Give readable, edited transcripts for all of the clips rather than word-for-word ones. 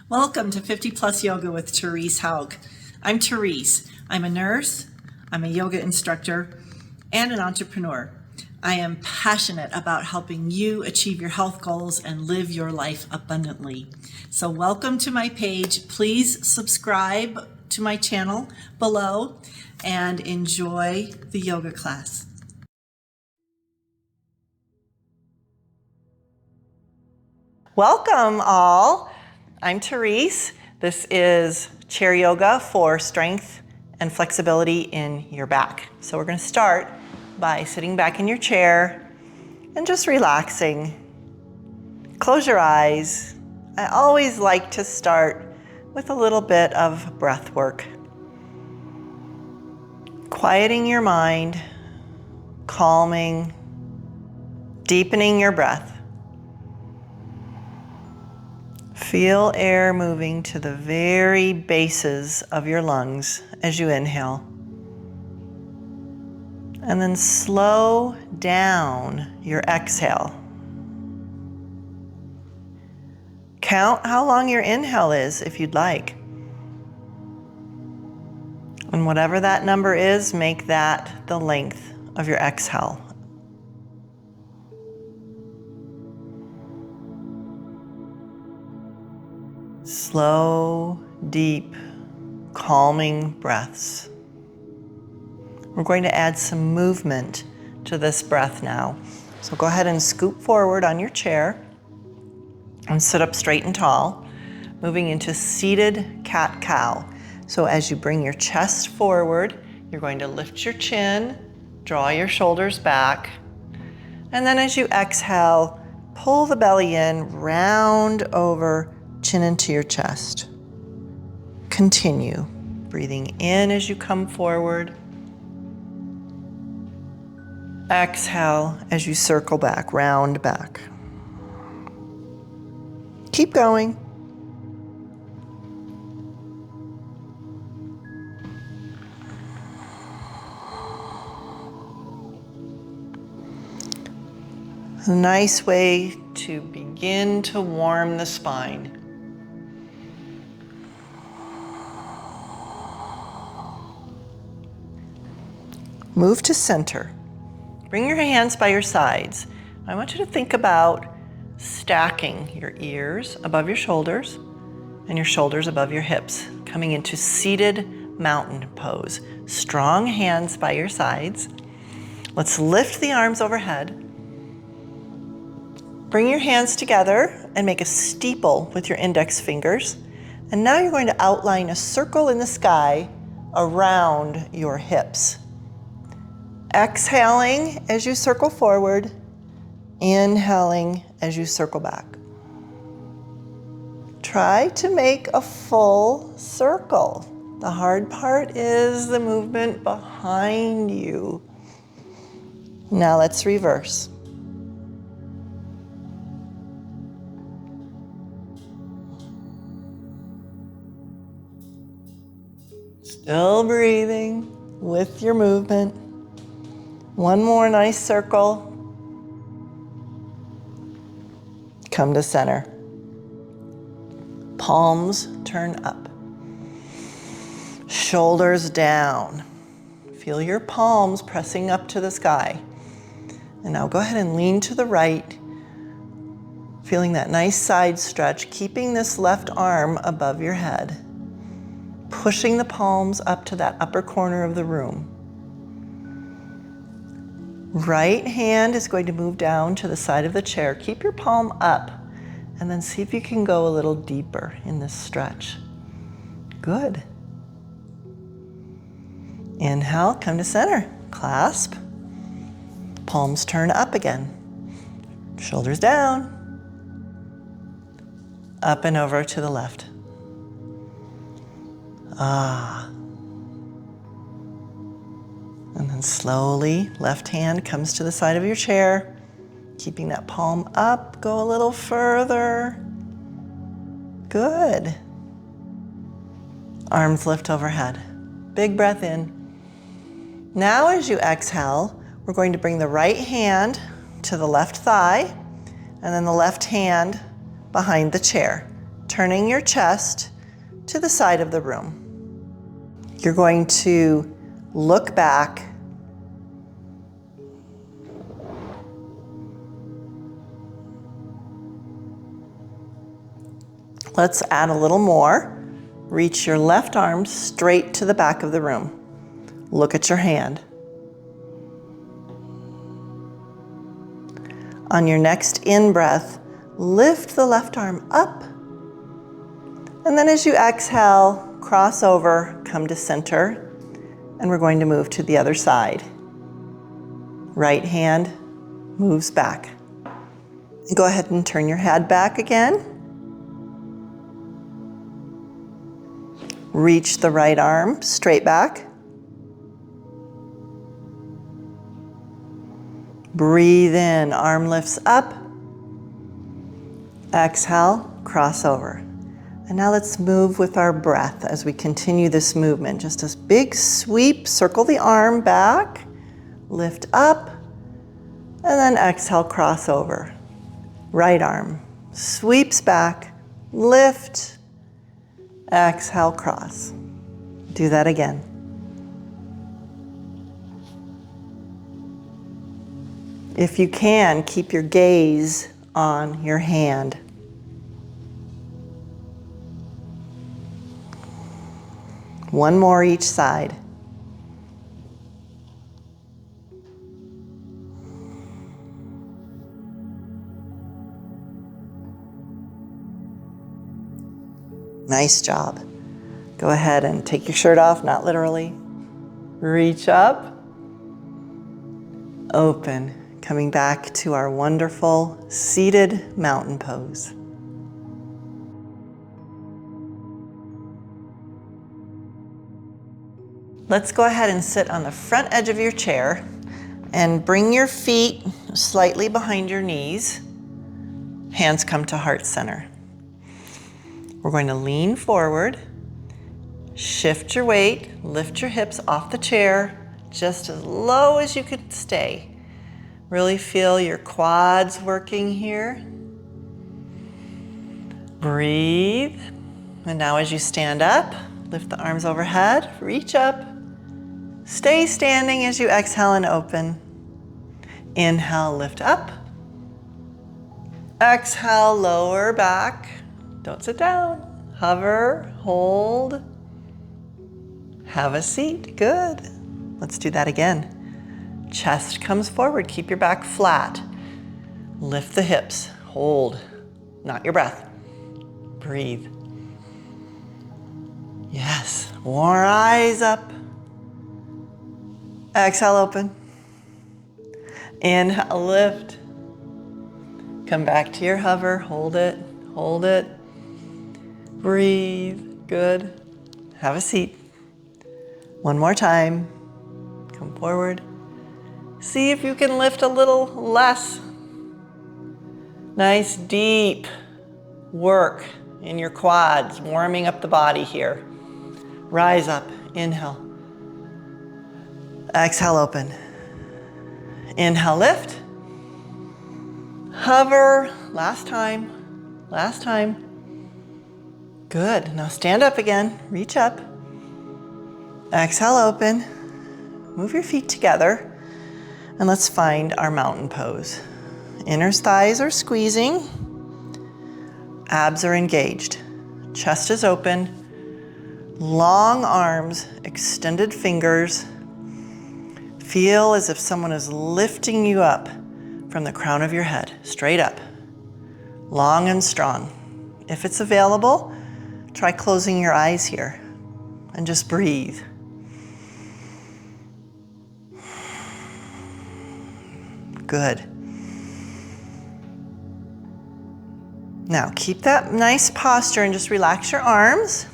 Welcome to 50 Plus Yoga with Therese Houk. I'm Therese. I'm a nurse, I'm a yoga instructor, and an entrepreneur. I am passionate about helping you achieve your health goals and live your life abundantly. So welcome to my page. Please subscribe to my channel below and enjoy the yoga class. Welcome all. I'm Therese. This is chair yoga for strength and flexibility in your back. So we're going to start by sitting back in your chair and just relaxing. Close your eyes. I always like to start with a little bit of breath work. Quieting your mind, calming, deepening your breath. Feel air moving to the very bases of your lungs as you inhale. And then slow down your exhale. Count how long your inhale is if you'd like. And whatever that number is, make that the length of your exhale. Slow, deep, calming breaths. We're going to add some movement to this breath now. So go ahead and scoop forward on your chair and sit up straight and tall, moving into seated cat-cow. So as you bring your chest forward, you're going to lift your chin, draw your shoulders back, and then as you exhale, pull the belly in, round over, chin into your chest. Continue breathing in as you come forward. Exhale as you circle back, round back. Keep going. A nice way to begin to warm the spine. Move to center. Bring your hands by your sides. I want you to think about stacking your ears above your shoulders and your shoulders above your hips, coming into seated mountain pose. Strong hands by your sides. Let's lift the arms overhead. Bring your hands together and make a steeple with your index fingers. And now you're going to outline a circle in the sky around your hips. Exhaling as you circle forward, inhaling as you circle back. Try to make a full circle. The hard part is the movement behind you. Now let's reverse. Still breathing with your movement. One more nice circle. Come to center. Palms turn up. Shoulders down. Feel your palms pressing up to the sky. And now go ahead and lean to the right. Feeling that nice side stretch, keeping this left arm above your head. Pushing the palms up to that upper corner of the room. Right hand is going to move down to the side of the chair. Keep your palm up and then see if you can go a little deeper in this stretch. Good. Inhale, come to center. Clasp. Palms turn up again. Shoulders down. Up and over to the left. And then slowly, left hand comes to the side of your chair. Keeping that palm up, go a little further. Good. Arms lift overhead. Big breath in. Now as you exhale, we're going to bring the right hand to the left thigh and then the left hand behind the chair. turning your chest to the side of the room. You're going to look back. Let's add a little more. Reach your left arm straight to the back of the room. Look at your hand. On your next in-breath, lift the left arm up. And then as you exhale, cross over, come to center, and we're going to move to the other side. Right hand moves back. Go ahead and turn your head back again. Reach the right arm straight back. Breathe in, arm lifts up. Exhale, cross over. And now let's move with our breath as we continue this movement. Just a big sweep, circle the arm back, lift up, and then exhale, cross over. Right arm sweeps back, lift, exhale, cross. Do that again. If you can, keep your gaze on your hand. One more each side. Nice job. Go ahead and take your shirt off, not literally. Reach up, open, coming back to our wonderful seated mountain pose. Let's go ahead and sit on the front edge of your chair and bring your feet slightly behind your knees. Hands come to heart center. We're going to lean forward, shift your weight, lift your hips off the chair, just as low as you could stay. Really feel your quads working here. Breathe. And now as you stand up, lift the arms overhead, reach up. Stay standing as you exhale and open. Inhale, lift up. Exhale, lower back. Don't sit down. Hover, hold. Have a seat. Good. Let's do that again. Chest comes forward. Keep your back flat. Lift the hips. Hold. Not your breath. Breathe. Yes. More eyes up. Exhale, open. Inhale, lift. Come back to your hover. Hold it. Hold it. Breathe. Good. Have a seat. One more time. Come forward. See if you can lift a little less. Nice deep work in your quads, warming up the body here. Rise up. Inhale. Exhale, open. Inhale, lift. Hover. Last time. Last time. Good. Now stand up again. Reach up. Exhale, open. Move your feet together. And let's find our mountain pose. Inner thighs are squeezing. Abs are engaged. Chest is open. Long arms, extended fingers. Feel as if someone is lifting you up from the crown of your head, straight up. Long and strong. If it's available, try closing your eyes here and just breathe. Good. Now keep that nice posture and just relax your arms.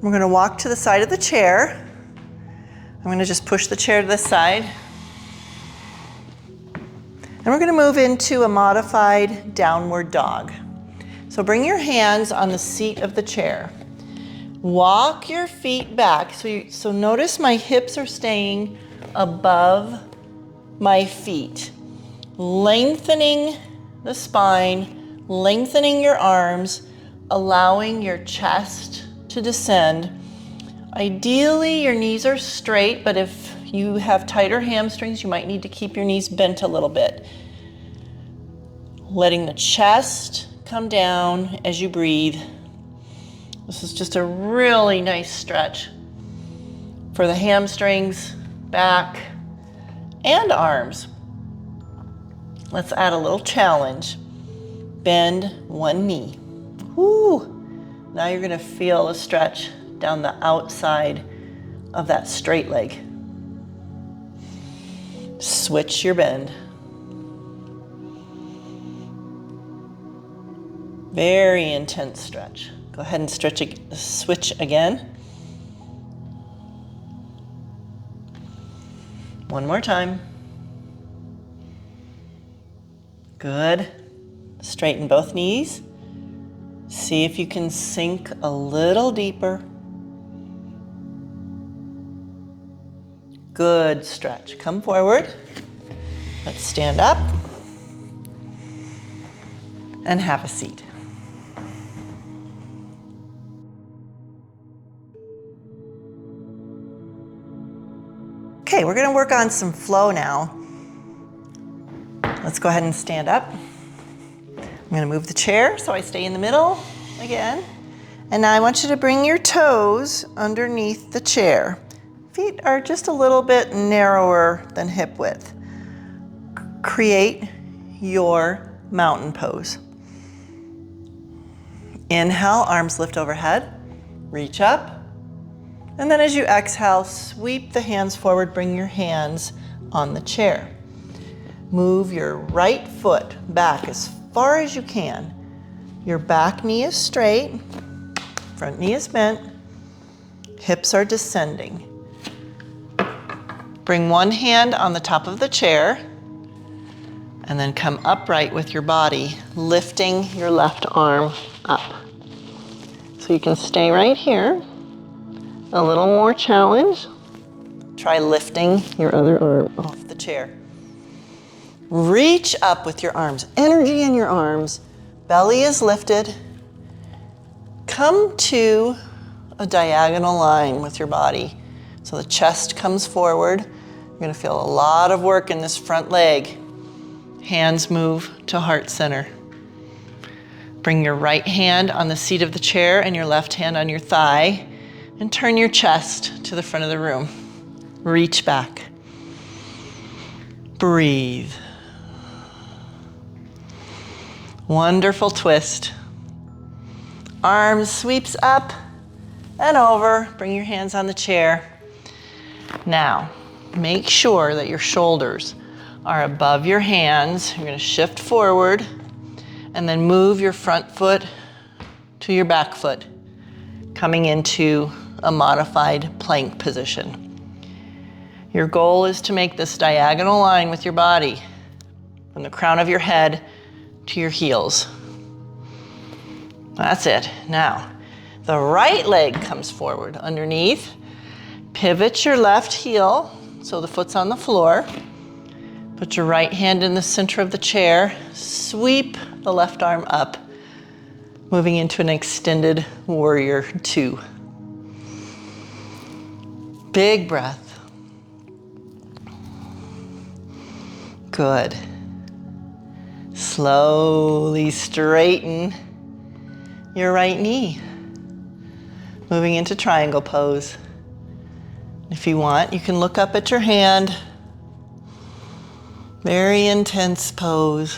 We're going to walk to the side of the chair. I'm going to just push the chair to the side. And we're going to move into a modified downward dog. So bring your hands on the seat of the chair. Walk your feet back. So notice my hips are staying above my feet. Lengthening the spine, lengthening your arms, allowing your chest to descend. Ideally, your knees are straight, but if you have tighter hamstrings, you might need to keep your knees bent a little bit. Letting the chest come down as you breathe. This is just a really nice stretch for the hamstrings, back, and arms. Let's add a little challenge. Bend one knee. Woo! Now you're going to feel a stretch down the outside of that straight leg. Switch your bend. Very intense stretch. Go ahead and switch again. One more time. Good. Straighten both knees. See if you can sink a little deeper. Good stretch. Come forward. Let's stand up and have a seat. Okay, we're going to work on some flow now. Let's go ahead and stand up. I'm going to move the chair so I stay in the middle again. And now I want you to bring your toes underneath the chair. Feet are just a little bit narrower than hip width. Create your mountain pose. Inhale, arms lift overhead, reach up. And then as you exhale, sweep the hands forward, bring your hands on the chair. Move your right foot back as far as you can. Your back knee is straight, front knee is bent, hips are descending. Bring one hand on the top of the chair and then come upright with your body, lifting your left arm up. So you can stay right here. A little more challenge. Try lifting your other arm off the chair. Reach up with your arms. Energy in your arms. Belly is lifted. Come to a diagonal line with your body. So the chest comes forward. You're going to feel a lot of work in this front leg. Hands move to heart center. Bring your right hand on the seat of the chair and your left hand on your thigh. And turn your chest to the front of the room. Reach back. Breathe. Wonderful twist. Arms sweeps up and over. Bring your hands on the chair. Now, make sure that your shoulders are above your hands. You're going to shift forward and then move your front foot to your back foot, coming into a modified plank position. Your goal is to make this diagonal line with your body from the crown of your head to your heels. That's it. Now, the right leg comes forward underneath. Pivot your left heel so the foot's on the floor. Put your right hand in the center of the chair. Sweep the left arm up, moving into an extended warrior two. Big breath. Good. Slowly straighten your right knee. Moving into triangle pose. If you want, you can look up at your hand. Very intense pose.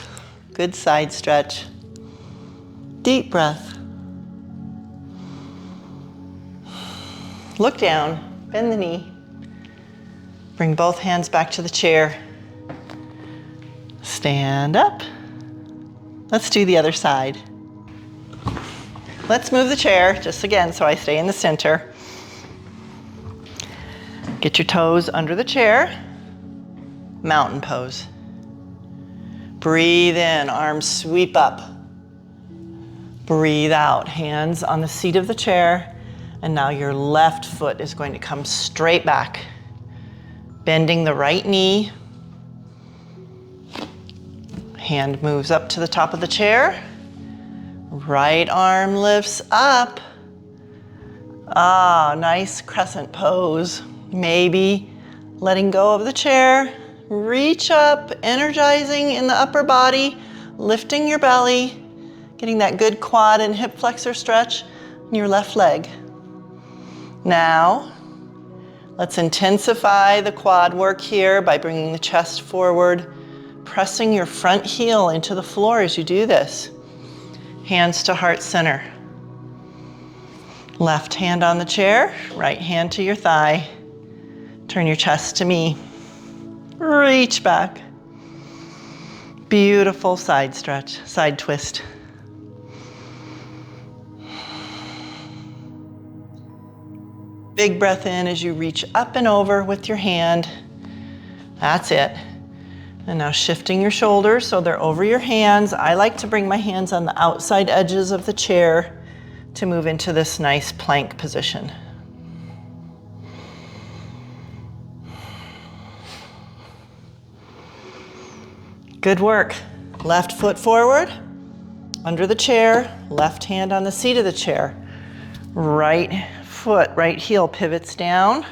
Good side stretch. Deep breath. Look down. Bend the knee. Bring both hands back to the chair. Stand up. Let's do the other side. Let's move the chair, just again, so I stay in the center. Get your toes under the chair. Mountain pose. Breathe in, arms sweep up. Breathe out, hands on the seat of the chair. And now your left foot is going to come straight back. Bending the right knee. Hand moves up to the top of the chair. Right arm lifts up. Ah, nice crescent pose. Maybe letting go of the chair. Reach up, energizing in the upper body, lifting your belly, getting that good quad and hip flexor stretch in your left leg. Now, let's intensify the quad work here by bringing the chest forward, pressing your front heel into the floor as you do this. Hands to heart center. Left hand on the chair, right hand to your thigh. Turn your chest to me. Reach back. Beautiful side stretch, side twist. Big breath in as you reach up and over with your hand. That's it. And now shifting your shoulders so they're over your hands. I like to bring my hands on the outside edges of the chair to move into this nice plank position. Good work. Left foot forward, under the chair, left hand on the seat of the chair. Right foot, right heel pivots down.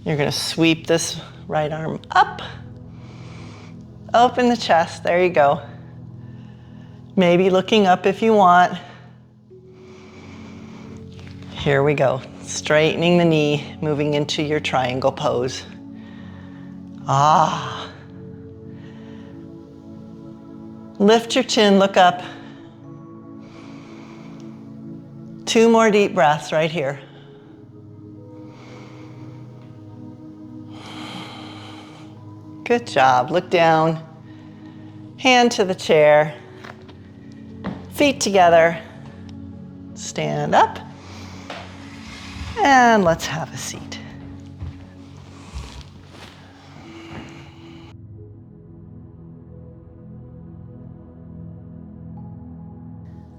You're gonna sweep this right arm up. Open the chest, there you go. Maybe looking up if you want. Here we go. Straightening the knee, moving into your triangle pose. Ah. Lift your chin, look up. 2 more deep breaths right here. Good job. Look down. Hand to the chair. Feet together. Stand up. And let's have a seat.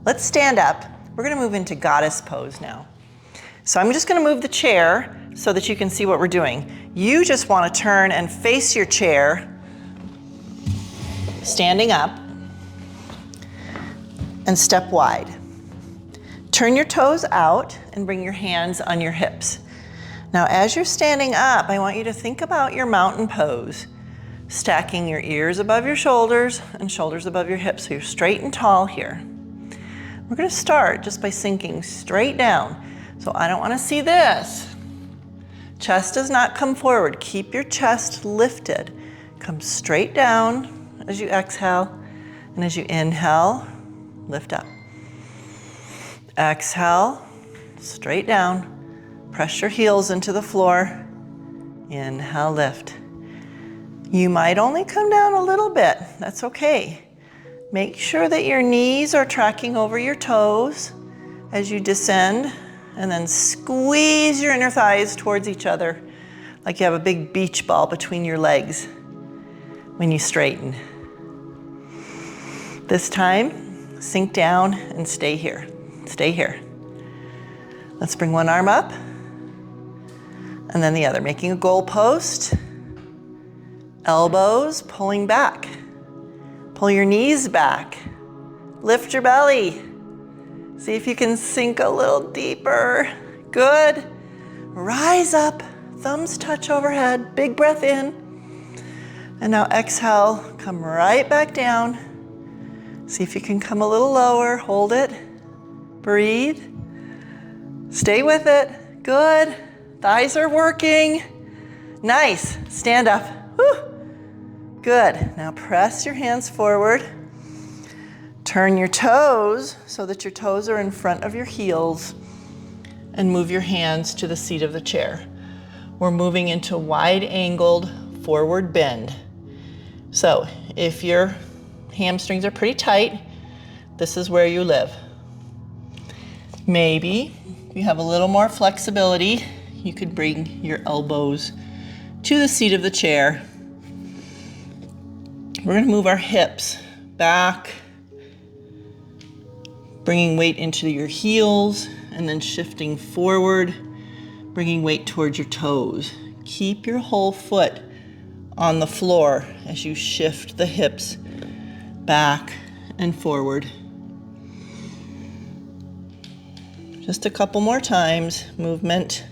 Let's stand up. We're gonna move into goddess pose now. So I'm just gonna move the chair so that you can see what we're doing. You just wanna turn and face your chair, standing up, and step wide. Turn your toes out and bring your hands on your hips. Now, as you're standing up, I want you to think about your mountain pose, stacking your ears above your shoulders and shoulders above your hips, so you're straight and tall here. We're gonna start just by sinking straight down. So I don't wanna see this. Chest does not come forward. Keep your chest lifted. Come straight down as you exhale, and as you inhale, lift up. Exhale, straight down. Press your heels into the floor. Inhale, lift. You might only come down a little bit. That's okay. Make sure that your knees are tracking over your toes as you descend, and then squeeze your inner thighs towards each other like you have a big beach ball between your legs when you straighten. This time, sink down and stay here. Stay here. Let's bring one arm up and then the other, making a goal post. Elbows pulling back. Pull your knees back. Lift your belly. See if you can sink a little deeper. Good. Rise up. Thumbs touch overhead. Big breath in. And now exhale. Come right back down. See if you can come a little lower. Hold it. Breathe. Stay with it. Good. Thighs are working. Nice. Stand up. Whew. Good. Now press your hands forward. Turn your toes so that your toes are in front of your heels, and move your hands to the seat of the chair. We're moving into wide-angled forward bend. So if your hamstrings are pretty tight, this is where you live. Maybe you have a little more flexibility. You could bring your elbows to the seat of the chair. We're gonna move our hips back, bringing weight into your heels, and then shifting forward, bringing weight towards your toes. Keep your whole foot on the floor as you shift the hips back and forward. Just a couple more times. Movement.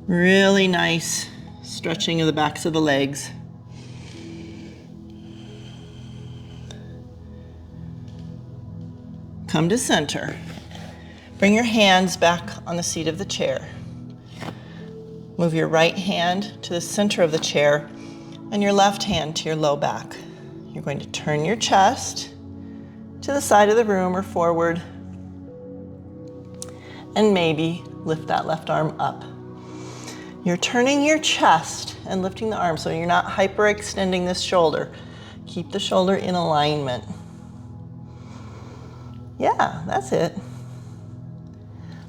Really nice stretching of the backs of the legs. Come to center. Bring your hands back on the seat of the chair. Move your right hand to the center of the chair and your left hand to your low back. You're going to turn your chest to the side of the room or forward, and maybe lift that left arm up. You're turning your chest and lifting the arm so you're not hyperextending this shoulder. Keep the shoulder in alignment. Yeah, that's it.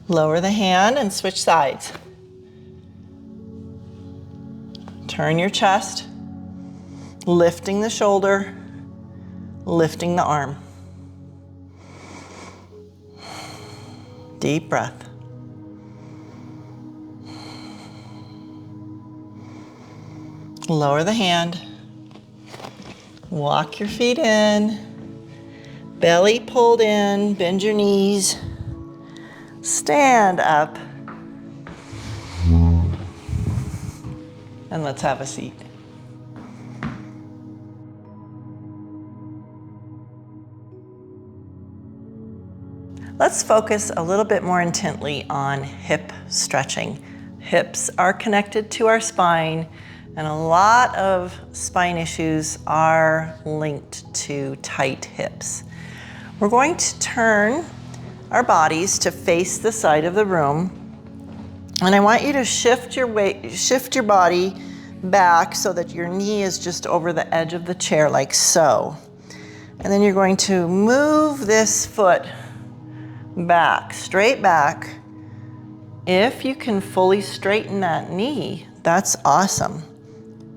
Lower the hand and switch sides. Turn your chest, lifting the shoulder, lifting the arm. Deep breath. Lower the hand. Walk your feet in. Belly pulled in, bend your knees. Stand up. And let's have a seat. Let's focus a little bit more intently on hip stretching. Hips are connected to our spine, and a lot of spine issues are linked to tight hips. We're going to turn our bodies to face the side of the room, and I want you to shift your weight, shift your body back so that your knee is just over the edge of the chair, like so. And then you're going to move this foot back, straight back. If you can fully straighten that knee, that's awesome.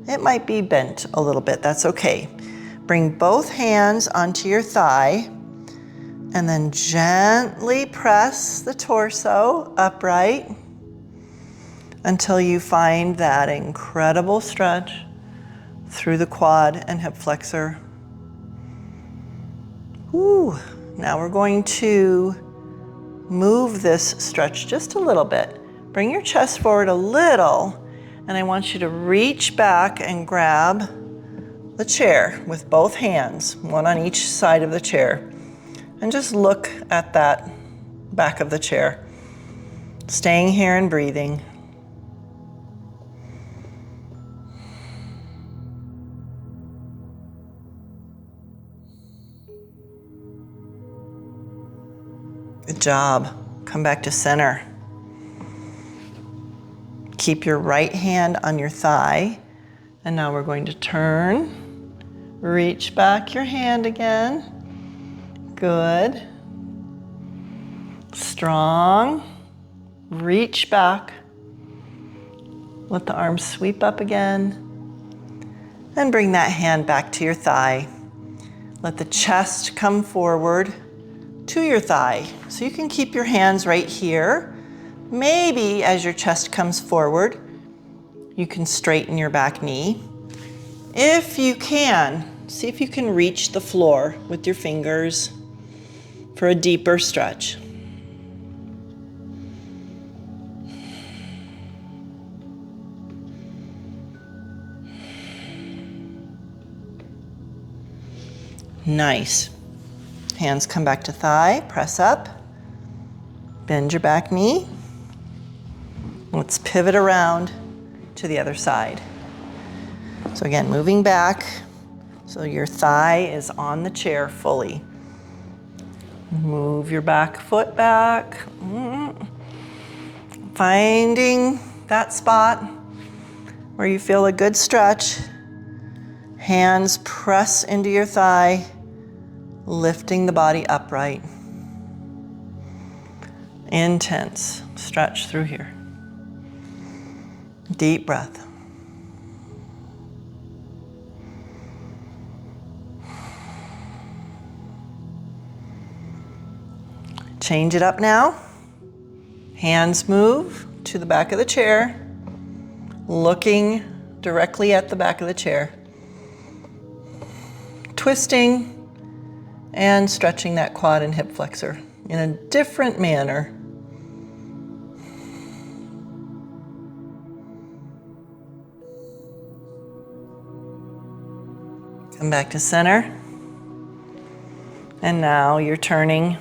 It might be bent a little bit, that's okay. Bring both hands onto your thigh and then gently press the torso upright until you find that incredible stretch through the quad and hip flexor. Woo. Now we're going to move this stretch just a little bit. Bring your chest forward a little, and I want you to reach back and grab the chair with both hands, one on each side of the chair, and just look at that back of the chair. Staying here and breathing. Good job. Come back to center. Keep your right hand on your thigh. And now we're going to turn. Reach back your hand again. Good. Strong. Reach back. Let the arms sweep up again. And bring that hand back to your thigh. Let the chest come forward to your thigh. So you can keep your hands right here. Maybe as your chest comes forward, you can straighten your back knee. If you can, see if you can reach the floor with your fingers for a deeper stretch. Nice. Hands come back to thigh, press up, bend your back knee. Let's pivot around to the other side. So again, moving back, so your thigh is on the chair fully. Move your back foot back. Finding that spot where you feel a good stretch. Hands press into your thigh, lifting the body upright. Intense stretch through here. Deep breath. Change it up now. Hands move to the back of the chair, looking directly at the back of the chair. Twisting and stretching that quad and hip flexor in a different manner. Come back to center. And now you're turning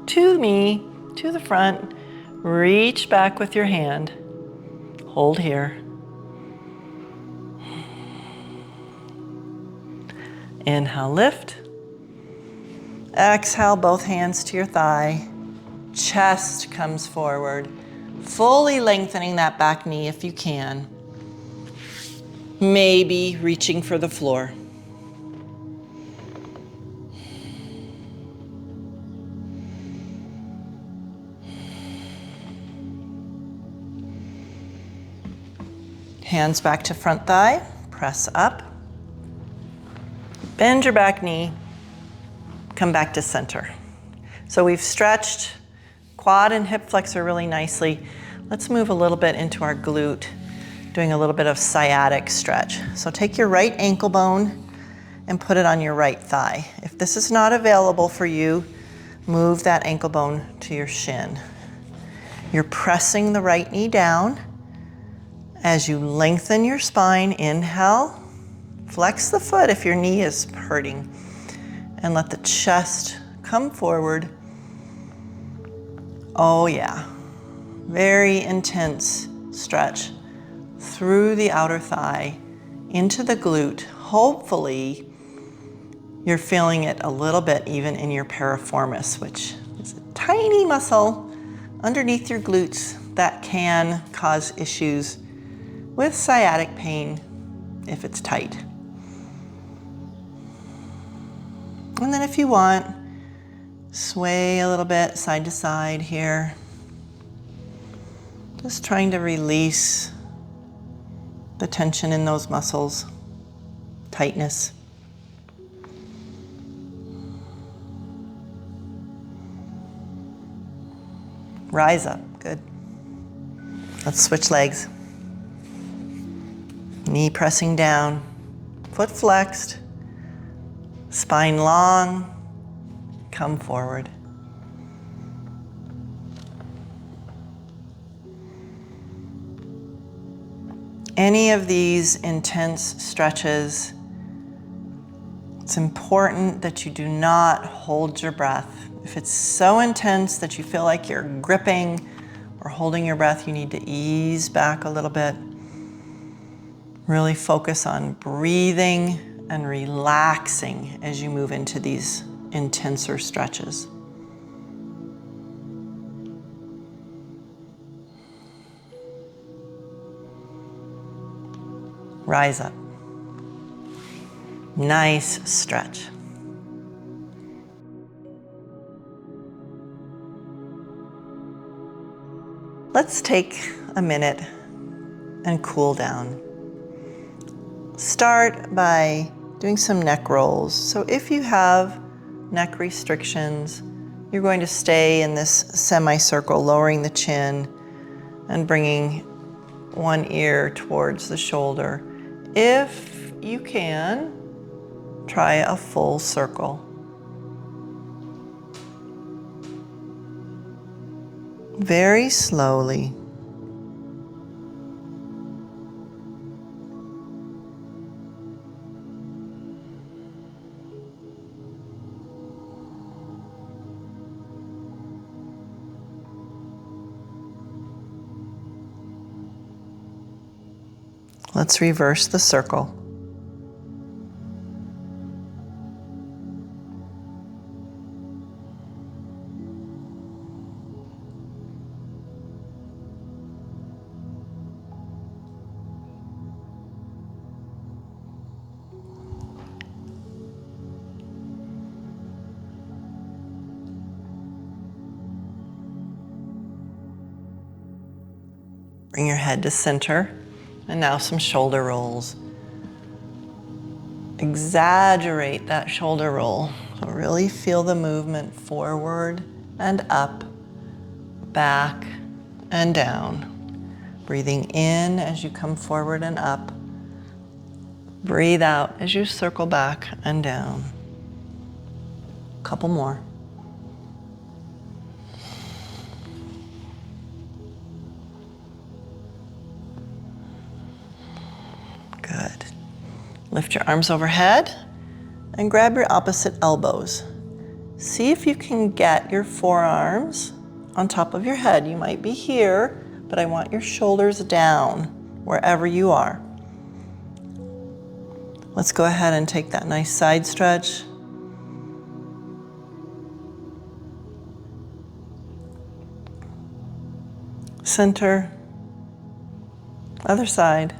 to me, to the front. Reach back with your hand. Hold here. Inhale, lift. Exhale, both hands to your thigh. Chest comes forward. Fully lengthening that back knee if you can. Maybe reaching for the floor. Hands back to front thigh, press up. Bend your back knee, come back to center. So we've stretched quad and hip flexor really nicely. Let's move a little bit into our glute, doing a little bit of sciatic stretch. So take your right ankle bone and put it on your right thigh. If this is not available for you, move that ankle bone to your shin. You're pressing the right knee down. As you lengthen your spine, inhale, flex the foot if your knee is hurting, and let the chest come forward. Oh yeah, very intense stretch through the outer thigh, into the glute. Hopefully, you're feeling it a little bit even in your piriformis, which is a tiny muscle underneath your glutes that can cause issues with sciatic pain if it's tight. And then if you want, sway a little bit side to side here. Just trying to release the tension in those muscles, tightness. Rise up, good. Let's switch legs. Knee pressing down, foot flexed, spine long, come forward. Any of these intense stretches, it's important that you do not hold your breath. If it's so intense that you feel like you're gripping or holding your breath, you need to ease back a little bit. Really focus on breathing and relaxing as you move into these intenser stretches. Rise up. Nice stretch. Let's take a minute and cool down. Start by doing some neck rolls. So if you have neck restrictions, you're going to stay in this semicircle, lowering the chin and bringing one ear towards the shoulder. If you can, try a full circle. Very slowly. Let's reverse the circle. Bring your head to center. And now some shoulder rolls. Exaggerate that shoulder roll. So really feel the movement forward and up, back and down. Breathing in as you come forward and up. Breathe out as you circle back and down. Couple more. Good. Lift your arms overhead and grab your opposite elbows. See if you can get your forearms on top of your head. You might be here, but I want your shoulders down wherever you are. Let's go ahead and take that nice side stretch. Center, other side.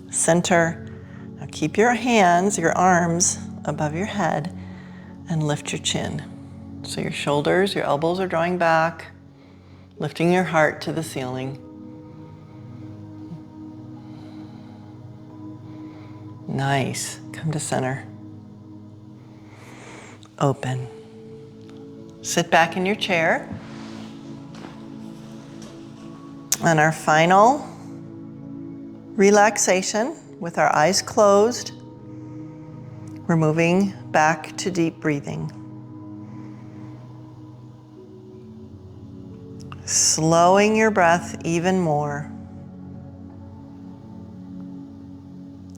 Center. Now keep your hands, your arms above your head and lift your chin. So your shoulders, your elbows are drawing back, lifting your heart to the ceiling. Nice. Come to center. Open. Sit back in your chair. And our final relaxation with our eyes closed. We're moving back to deep breathing. Slowing your breath even more.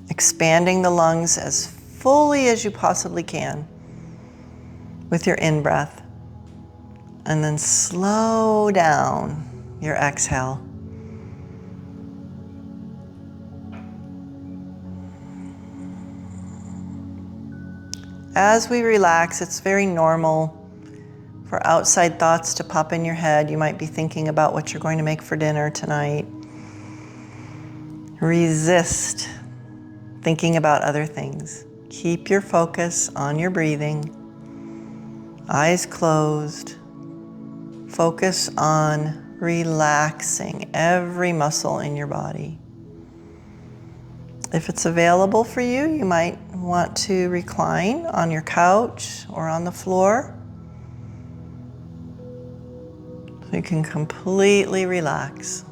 Expanding the lungs as fully as you possibly can with your in-breath. And then slow down your exhale. As we relax, it's very normal for outside thoughts to pop in your head. You might be thinking about what you're going to make for dinner tonight. Resist thinking about other things. Keep your focus on your breathing. Eyes closed. Focus on relaxing every muscle in your body. If it's available for you, you might want to recline on your couch or on the floor so you can completely relax.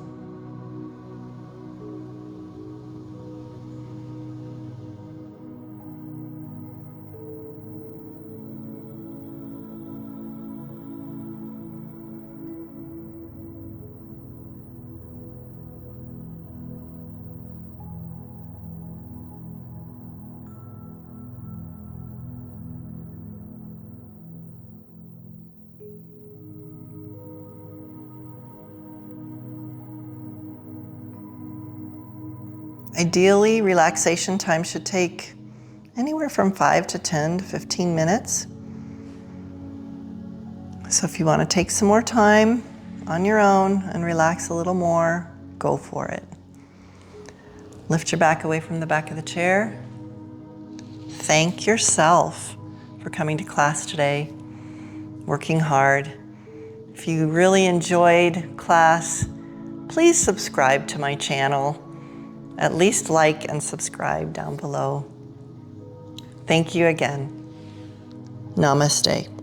Ideally, relaxation time should take anywhere from 5 to 10 to 15 minutes. So if you want to take some more time on your own and relax a little more, go for it. Lift your back away from the back of the chair. Thank yourself for coming to class today, working hard. If you really enjoyed class, please subscribe to my channel. At least like and subscribe down below. Thank you again. Namaste.